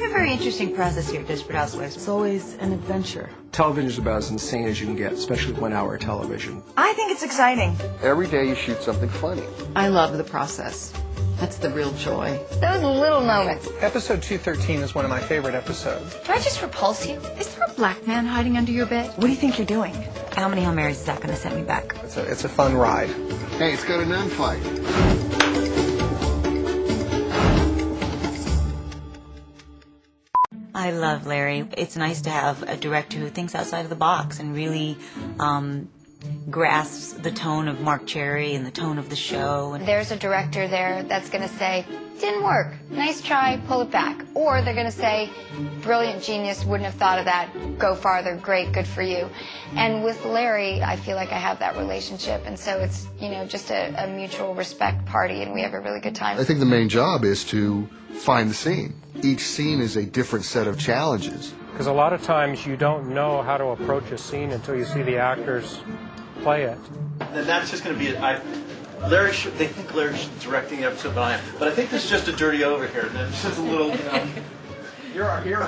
Very interesting process here at Desperate Housewives. It's always an adventure. Television is about as insane as you can get, especially 1 hour television. I think it's exciting. Every day you shoot something funny. I love the process. That's the real joy. Those little moments. Episode 213 is one of my favorite episodes. Do I just repulse you? Is there a black man hiding under your bed? What do you think you're doing? How many Hail Marys is that going to send me back? It's a fun ride. Hey, it's got a nun fight. I love Larry. It's nice to have a director who thinks outside of the box and really grasps the tone of Mark Cherry and the tone of the show. There's a director there that's going to say, didn't work, nice try, pull it back. Or they're going to say, brilliant genius, wouldn't have thought of that, go farther, great, good for you. And with Larry, I feel like I have that relationship, and so it's, you know, just a mutual respect party, and we have a really good time. I think the main job is to find the scene. Each scene is a different set of challenges. Because a lot of times you don't know how to approach a scene until you see the actors play it. And that's just going to be it. They think Larry's directing the episode, but I think this is just a dirty over here. It's just a little, you know. You're our hero.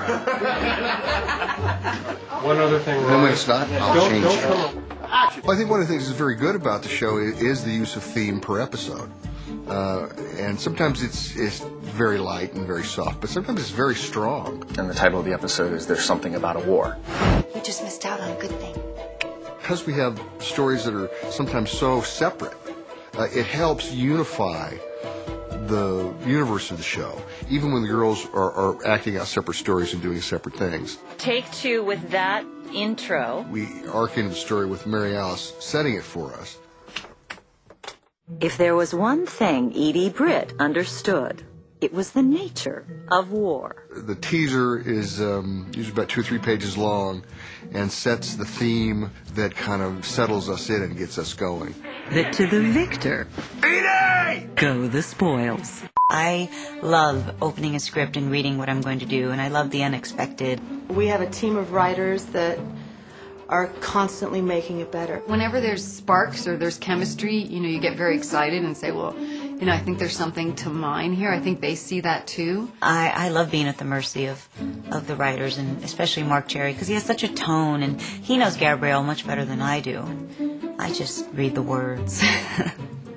One other thing, No, it's not. I'll change it. Actually, I think one of the things that's very good about the show is the use of theme per episode. And sometimes it's very light and very soft, but sometimes it's very strong. And the title of the episode is There's Something About a War. You just missed out on a good thing. Because we have stories that are sometimes so separate, it helps unify the universe of the show, even when the girls are acting out separate stories and doing separate things. Take two with that intro. We arc into the story with Mary Alice setting it for us. If there was one thing Edie Britt understood, it was the nature of war. The teaser is usually about 2 or 3 pages long and sets the theme that kind of settles us in and gets us going. That to the victor, Edie! Go the spoils. I love opening a script and reading what I'm going to do, and I love the unexpected. We have a team of writers that are constantly making it better. Whenever there's sparks or there's chemistry, you know, you get very excited and say, well, you know, I think there's something to mine here. I think they see that too. I love being at the mercy of the writers, and especially Mark Cherry, because he has such a tone, and he knows Gabrielle much better than I do. I just read the words.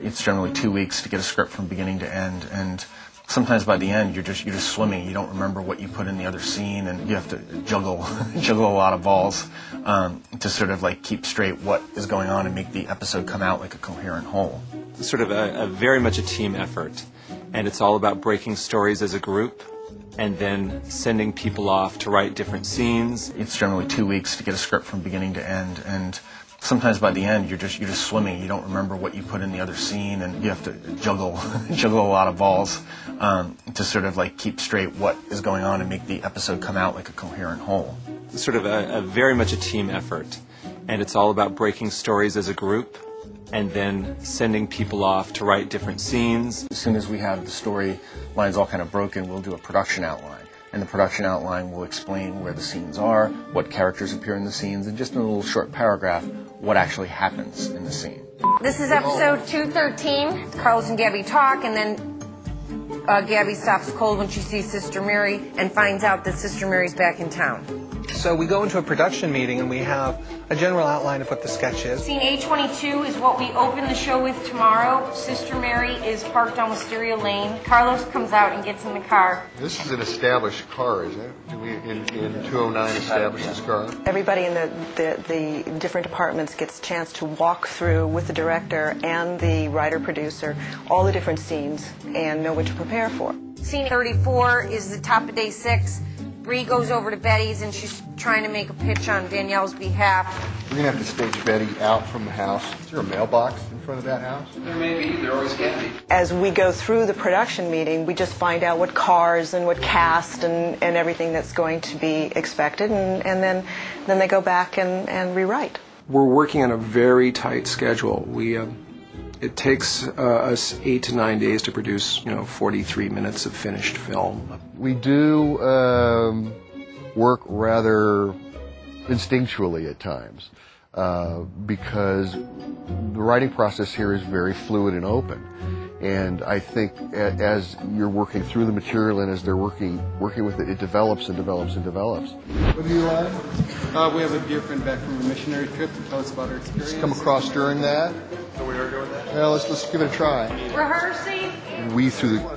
It's generally 2 weeks to get a script from beginning to end, and sometimes by the end you're just swimming. You don't remember what you put in the other scene, and you have to juggle a lot of balls to sort of like keep straight what is going on and make the episode come out like a coherent whole. It's sort of a very much a team effort, and it's all about breaking stories as a group and then sending people off to write different scenes. It's generally 2 weeks to get a script from beginning to end, and sometimes by the end you're just swimming. You don't remember what you put in the other scene, and you have to juggle a lot of balls to sort of like keep straight what is going on and make the episode come out like a coherent whole. It's sort of a very much a team effort, and it's all about breaking stories as a group and then sending people off to write different scenes. As soon as we have the story lines all kind of broken, we'll do a production outline. And the production outline will explain where the scenes are, what characters appear in the scenes, and just in a little short paragraph, what actually happens in the scene. This is episode 213. Carlos and Gabby talk, and then Gabby stops cold when she sees Sister Mary and finds out that Sister Mary's back in town. So we go into a production meeting and we have a general outline of what the sketch is. Scene A22 is what we open the show with tomorrow. Sister Mary is parked on Wisteria Lane. Carlos comes out and gets in the car. This is an established car, isn't it? Did we in 209 establish this car? Everybody in the different departments gets a chance to walk through with the director and the writer-producer all the different scenes and know what to prepare for. Scene 34 is the top of day 6. Bree goes over to Betty's and she's trying to make a pitch on Danielle's behalf. We're going to have to stage Betty out from the house. Is there a mailbox in front of that house? there may be. There always can be. As we go through the production meeting, we just find out what cars and what cast and everything that's going to be expected, and then they go back and rewrite. We're working on a very tight schedule. It takes us 8 to 9 days to produce, 43 minutes of finished film. We do work rather instinctually at times because the writing process here is very fluid and open. And I think as you're working through the material and as they're working with it, it develops and develops and develops. What do you like? We have a dear friend back from a missionary trip to tell us about our experience. Come across during that? So we are doing that? Well, let's give it a try. Rehearsing. We, through the